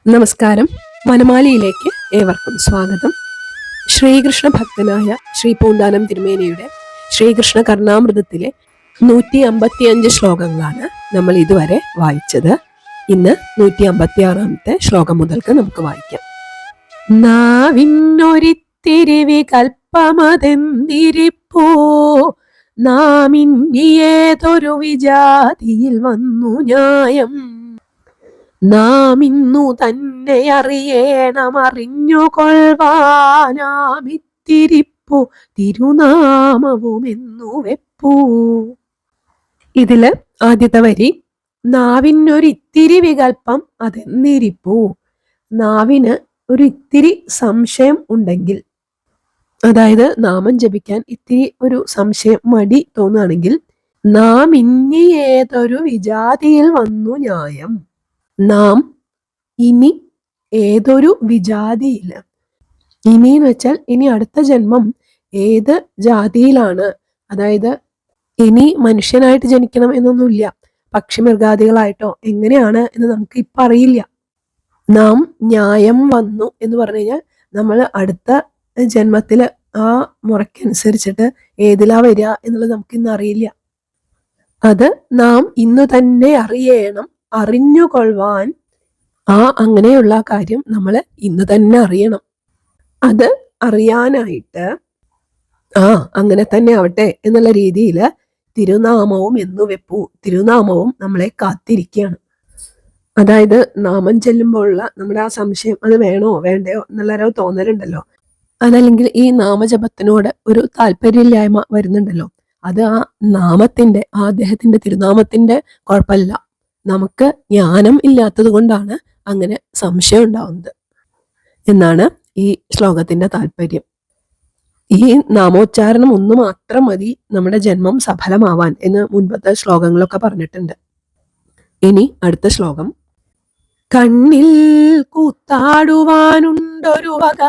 നമസ്കാരം. വനമാലിയിലേക്ക് ഏവർക്കും സ്വാഗതം. ശ്രീകൃഷ്ണ ഭക്തനായ ശ്രീ പൂന്താനം തിരുമേനിയുടെ ശ്രീകൃഷ്ണ കർണാമൃതത്തിലെ 155 ശ്ലോകങ്ങളാണ് നമ്മൾ ഇതുവരെ വായിച്ചത്. ഇന്ന് 156 ശ്ലോകം മുതൽക്ക് നമുക്ക് വായിക്കാം. നാവിന്നൊരിത്തിരി വികൽപ്പമതെന്തിരിപ്പോ, നാം ഇന്നിയേതൊരു വിജാതിയിൽ വന്നു ന്യായം. നാം ഇന്നു തന്നെ അറിയണമറിഞ്ഞുകൊള്ളുവാനാമിത്തിരിപ്പു തിരുനാമവുമെന്നു വെപ്പൂ. ഇതില് ആദ്യത്തെ വരി, നാവിനൊരിത്തിരി വികൽപ്പം അതെന്നിരിപ്പൂ. നാവിന് ഒരു ഇത്തിരി സംശയം ഉണ്ടെങ്കിൽ, അതായത് നാമം ജപിക്കാൻ ഇത്തിരി ഒരു സംശയം, മടി തോന്നുകയാണെങ്കിൽ, നാം ഇനി ഏതൊരു വിജാതിയിൽ വന്നു ന്യായം. നാം ഇനി ഏതൊരു വിജാതിയിൽ, ഇനി എന്ന് വെച്ചാൽ ഇനി അടുത്ത ജന്മം ഏത് ജാതിയിലാണ്, അതായത് ഇനി മനുഷ്യനായിട്ട് ജനിക്കണം എന്നൊന്നുമില്ല, പക്ഷി മൃഗാദികളായിട്ടോ എങ്ങനെയാണ് എന്ന് നമുക്ക് ഇപ്പം അറിയില്ല. നാം ന്യായം വന്നു എന്ന് പറഞ്ഞു കഴിഞ്ഞാൽ നമ്മൾ അടുത്ത ജന്മത്തിൽ ആ മുറയ്ക്കനുസരിച്ചിട്ട് ഏതിലാ വരിക എന്നുള്ളത് നമുക്ക് ഇന്ന് അറിയില്ല. അത് നാം ഇന്നു തന്നെ അറിയണം, അറിഞ്ഞുകൊള്ളുവാൻ, അങ്ങനെയുള്ള കാര്യം നമ്മൾ ഇന്ന് തന്നെ അറിയണം. അത് അറിയാനായിട്ട് അങ്ങനെ തന്നെ ആവട്ടെ എന്നുള്ള രീതിയിൽ തിരുനാമവും എന്നു വെപ്പൂ. തിരുനാമവും നമ്മളെ കാത്തിരിക്കുകയാണ്. അതായത് നാമം ചെല്ലുമ്പോഴുള്ള നമ്മുടെ ആ സംശയം, അത് വേണോ വേണ്ടയോ എന്നുള്ളൊരു തോന്നലുണ്ടല്ലോ, അതല്ലെങ്കിൽ ഈ നാമജപത്തിനോട് ഒരു താല്പര്യമില്ലായ്മ വരുന്നുണ്ടല്ലോ, അത് ആ നാമത്തിന്റെ, ആ അദ്ദേഹത്തിന്റെ തിരുനാമത്തിന്റെ കുഴപ്പമില്ല, നമുക്ക് ജ്ഞാനം ഇല്ലാത്തത് കൊണ്ടാണ് അങ്ങനെ സംശയം ഉണ്ടാവുന്നത് എന്നാണ് ഈ ശ്ലോകത്തിന്റെ താല്പര്യം. ഈ നാമോച്ചാരണം ഒന്ന് മാത്രം മതി നമ്മുടെ ജന്മം സഫലമാവാൻ എന്ന് മുൻപത്തെ ശ്ലോകങ്ങളൊക്കെ പറഞ്ഞിട്ടുണ്ട്. ഇനി അടുത്ത ശ്ലോകം. കണ്ണിൽ കൂത്താടുവാനുണ്ടൊരു വക,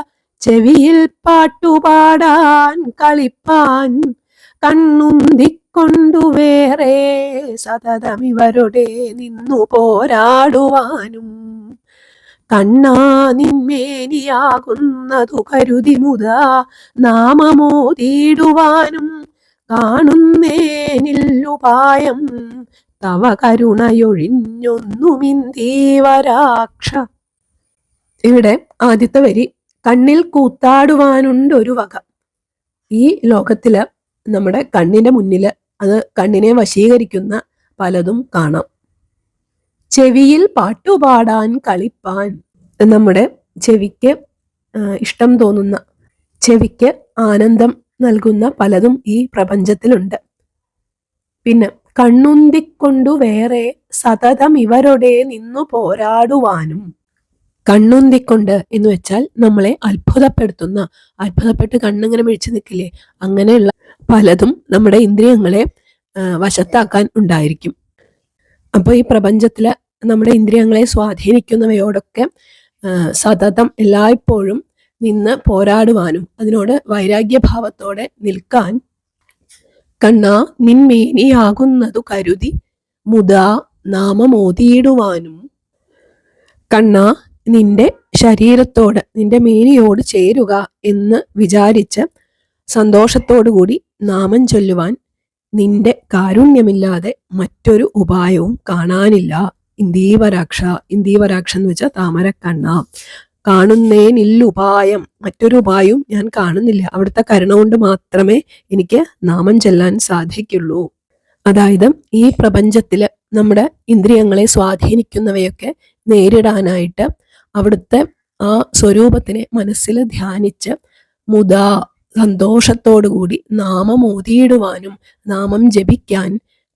ചെവിയിൽ പാട്ടുപാടാൻ കളിപ്പാൻ, കണ്ണുന്തിക്കൊണ്ടു വേറെ സതതം ഇവരുടെ നിന്നു പോരാടുവാനും, കണ്ണാ നിന്മേനിയാകുന്നതു കരുതി മുതാ നാമമോതിടുവാനും, കാണുന്നേനില്ലുപായം തവ കരുണയൊഴിഞ്ഞൊന്നുമിന്തീവരാക്ഷ. ഇവിടെ ആദ്യത്തെ വരി, കണ്ണിൽ കൂത്താടുവാനുണ്ടൊരു വക. ഈ ലോകത്തില് നമ്മുടെ കണ്ണിന്റെ മുന്നിൽ അത് കണ്ണിനെ വശീകരിക്കുന്ന പലതും കാണാം. ചെവിയിൽ പാട്ടുപാടാൻ കളിപ്പാൻ, നമ്മുടെ ചെവിക്ക് ഇഷ്ടം തോന്നുന്ന, ചെവിക്ക് ആനന്ദം നൽകുന്ന പലതും ഈ പ്രപഞ്ചത്തിലുണ്ട്. പിന്നെ കണ്ണുന്തിക്കൊണ്ടു വേറെ സതതം ഇവരുടെ നിന്നു പോരാടുവാനും. കണ്ണുന്തിക്കൊണ്ട് എന്ന് വെച്ചാൽ നമ്മളെ അത്ഭുതപ്പെടുത്തുന്ന, അത്ഭുതപ്പെട്ട് കണ്ണിങ്ങനെ മിഴിച്ചു നിൽക്കില്ലേ, അങ്ങനെയുള്ള പലതും നമ്മുടെ ഇന്ദ്രിയങ്ങളെ വശത്താക്കാൻ ഉണ്ടായിരിക്കും. അപ്പോൾ ഈ പ്രപഞ്ചത്തില് നമ്മുടെ ഇന്ദ്രിയങ്ങളെ സ്വാധീനിക്കുന്നവയോടൊക്കെ സതതം എല്ലായ്പ്പോഴും നിന്ന് പോരാടുവാനും, അതിനോട് വൈരാഗ്യഭാവത്തോടെ നിൽക്കാൻ, കണ്ണാ നിന്മേനിയാകുന്നതു കരുതി മുതാ നാമമോതിയിടുവാനും. കണ്ണാ നിന്റെ ശരീരത്തോട്, നിന്റെ മേനിയോട് ചേരുക എന്ന് വിചാരിച്ച് സന്തോഷത്തോടുകൂടി നാമം ചൊല്ലുവാൻ നിന്റെ കാരുണ്യമില്ലാതെ മറ്റൊരു ഉപായവും കാണാനില്ല. ഇന്ദീവരാക്ഷ, ഇന്ദീവരാക്ഷ എന്ന് വെച്ചാൽ താമരക്കണ്ണ. കാണുന്നേനില്ലുപായം, മറ്റൊരു ഉപായവും ഞാൻ കാണുന്നില്ല, അവിടുത്തെ കരുണ കൊണ്ട് മാത്രമേ എനിക്ക് നാമം ചെല്ലാൻ സാധിക്കുള്ളൂ. അതായത് ഈ പ്രപഞ്ചത്തില് നമ്മുടെ ഇന്ദ്രിയങ്ങളെ സ്വാധീനിക്കുന്നവയൊക്കെ നേരിടാനായിട്ട് അവിടുത്തെ ആ സ്വരൂപത്തിനെ മനസ്സിൽ ധ്യാനിച്ച് മുതാ സന്തോഷത്തോടുകൂടി നാമം ഓതിയിടുവാനും, നാമം ജപിക്കാൻ,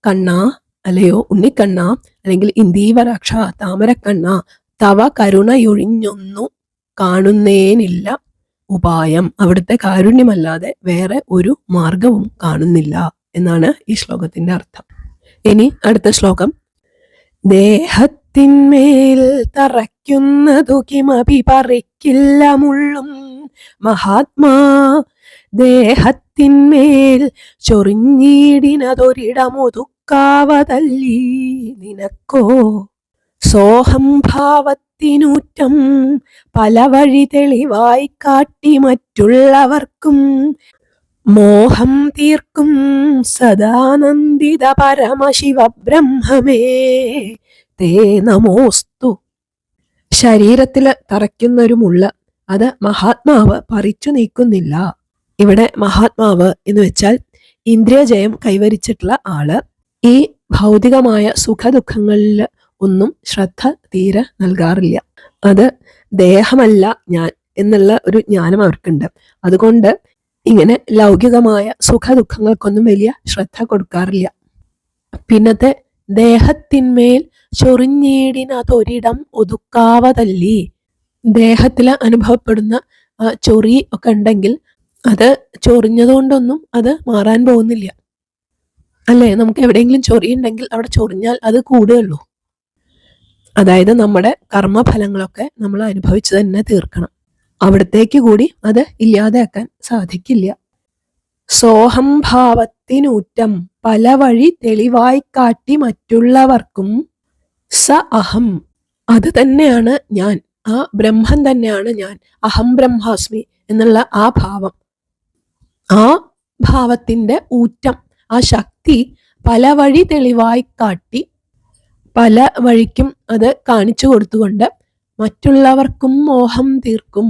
കണ്ണാ അല്ലയോ ഉണ്ണിക്കണ്ണ, അല്ലെങ്കിൽ ഇന്ദീവരാക്ഷ താമരക്കണ്ണ, തവ കരുണയൊഴിഞ്ഞൊന്നു കാണുന്നേനില്ല ഉപായം, അവിടുത്തെ കാരുണ്യമല്ലാതെ വേറെ ഒരു മാർഗവും കാണുന്നില്ല എന്നാണ് ഈ ശ്ലോകത്തിന്റെ അർത്ഥം. ഇനി അടുത്ത ശ്ലോകം. ദേഹത്തിന്മേൽ തറയ്ക്കുന്നതു കിമപി പറിക്കില്ല മുള്ളും മഹാത്മാ, ദേഹത്തിന്മേൽ ചൊറിഞ്ഞിടിനതൊരിടമൊതുക്കാവതല്ലി നിനക്കോ. സോഹം ഭാവത്തിനൂറ്റം പല വഴി തെളിവായി കാട്ടി മറ്റുള്ളവർക്കും മോഹം തീർക്കും സദാനന്ദിത പരമശിവ ബ്രഹ്മമേ തേ നമോസ്തു. ശരീരത്തിൽ തറയ്ക്കുന്ന ഒരു മുള്ള അത് മഹാത്മാവ് പറിച്ചു നീക്കുന്നില്ല. ഇവിടെ മഹാത്മാവ് എന്ന് വെച്ചാൽ ഇന്ദ്രിയജയം കൈവരിച്ചിട്ടുള്ള ആള് ഈ ഭൗതികമായ സുഖദുഃഖങ്ങളിൽ ഒന്നും ശ്രദ്ധ തീരെ നൽകാറില്ല. അത് ദേഹമല്ല ഞാൻ എന്നുള്ള ഒരു ജ്ഞാനം അവർക്കുണ്ട്. അതുകൊണ്ട് ഇങ്ങനെ ലൗകികമായ സുഖദുഃഖങ്ങൾക്കൊന്നും വലിയ ശ്രദ്ധ കൊടുക്കാറില്ല. പിന്നത്തെ ദേഹത്തിന്മേൽ ചൊറിഞ്ഞീടിനതൊരിടം ഒതുക്കാവതല്ലി. ദേഹത്തിൽ അനുഭവപ്പെടുന്ന ചൊറി ഒക്കെ ഉണ്ടെങ്കിൽ അത് ചൊറിഞ്ഞതുകൊണ്ടൊന്നും അത് മാറാൻ പോകുന്നില്ല. അല്ലേ, നമുക്ക് എവിടെയെങ്കിലും ചൊറിയുണ്ടെങ്കിൽ അവിടെ ചൊറിഞ്ഞാൽ അത് കൂടുകയുള്ളൂ. അതായത് നമ്മുടെ കർമ്മഫലങ്ങളൊക്കെ നമ്മൾ അനുഭവിച്ച് തന്നെ തീർക്കണം. അവിടത്തേക്ക് കൂടി അത് ഇല്ലാതെയാക്കാൻ സാധിക്കില്ല. സോഹം ഭാവത്തിനൂറ്റം പല വഴി തെളിവായി കാട്ടി മറ്റുള്ളവർക്കും സ അഹം, അത് തന്നെയാണ് ഞാൻ, ആ ബ്രഹ്മം തന്നെയാണ് ഞാൻ, അഹം ബ്രഹ്മാസ്മി എന്നുള്ള ആ ഭാവം, ആ ഭാവത്തിന്റെ ഊറ്റം, ആ ശക്തി പല വഴി തെളിവായി കാട്ടി പല വഴിക്കും അത് കാണിച്ചു കൊടുത്തുകൊണ്ട് മറ്റുള്ളവർക്കും മോഹം തീർക്കും,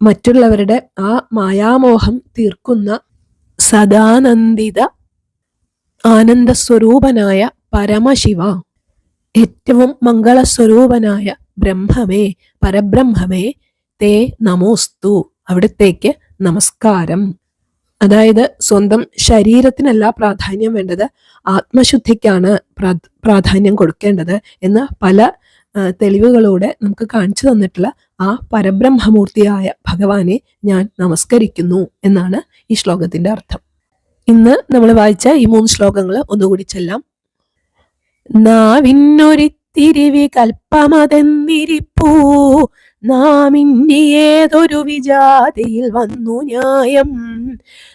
മറ്റുള്ളവരുടെ ആ മായാമോഹം തീർക്കുന്ന സദാനന്ദിത ആനന്ദസ്വരൂപനായ പരമശിവ, ഏറ്റവും മംഗളസ്വരൂപനായ ബ്രഹ്മമേ, പരബ്രഹ്മമേ തേ നമോസ്തു, അവിടത്തേക്ക് നമസ്കാരം. അതായത് സ്വന്തം ശരീരത്തിനല്ല പ്രാധാന്യം വേണ്ടത്, ആത്മശുദ്ധിക്കാണ് പ്രാധാന്യം കൊടുക്കേണ്ടത് എന്ന് പല തെളിവുകളോടെ നമുക്ക് കാണിച്ചു തന്നിട്ടുള്ള ആ പരബ്രഹ്മമൂർത്തിയായ ഭഗവാനെ ഞാൻ നമസ്കരിക്കുന്നു എന്നാണ് ഈ ശ്ലോകത്തിന്റെ അർത്ഥം. ഇന്ന് നമ്മൾ വായിച്ച ഈ 3 ശ്ലോകങ്ങൾ ഒന്നുകൂടി ചെല്ലാം. നാവിന്നൊരിത്തിരി വികൽപ്പമതെന്നിരിപ്പൂ, നാം ഇനി ഏതൊരു വിജാതിയിൽ വന്നു ന്യായം,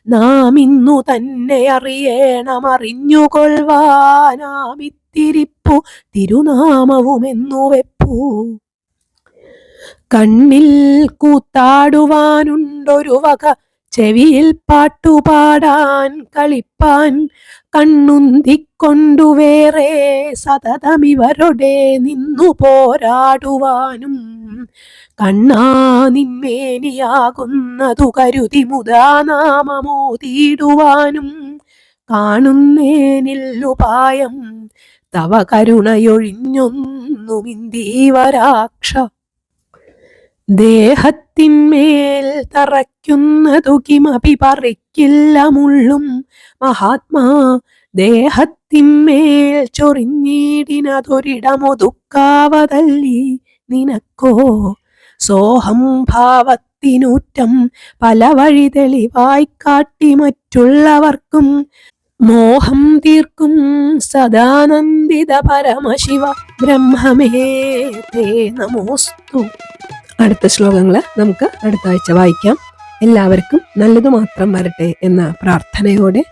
നാം ഇന്നു തന്നെ അറിയണമറിഞ്ഞുകൊള്ളുവാനാമിത്തിരിപ്പു തിരുനാമവുമെന്നു വെപ്പൂ. കണ്ണിൽ കൂത്താടുവാനുണ്ടൊരു വക, ചെവിയിൽ പാട്ടുപാടാൻ കളിപ്പാൻ, കണ്ണുന്തിക്കൊണ്ടു വേറെ സതതമിവരുടെ നിന്നു പോരാടുവാനും, കണ്ണാ നിന്മേനിയാകുന്നതു കരുതി മുതാ നാമമോതിടുവാനും, കാണുന്നേനില്ലുപായം തവ കരുണയൊഴിഞ്ഞൊന്നുമിന്ദീവരാക്ഷ. ദേഹത്തിന്മേൽ തറയ്ക്കുന്നതു കിമപി പറിക്കില്ല മുള്ളും മഹാത്മാ, ദേഹത്തിന്മേൽ ചൊറിഞ്ഞീടിനതൊരിടമൊതുക്കാവതല്ലി നിനക്കോ. സോഹം ഭാവത്തിനൂറ്റം പല വഴി തെളിവായി കാട്ടി മറ്റുള്ളവർക്കും മോഹം തീർക്കും സദാനന്ദിത പരമശിവ ബ്രഹ്മമേ തേ നമോസ്തു. അടുത്ത ശ്ലോകങ്ങൾ നമുക്ക് അടുത്ത ആഴ്ച വായിക്കാം. എല്ലാവർക്കും നല്ലതു മാത്രം വരട്ടെ എന്ന പ്രാർത്ഥനയോടെ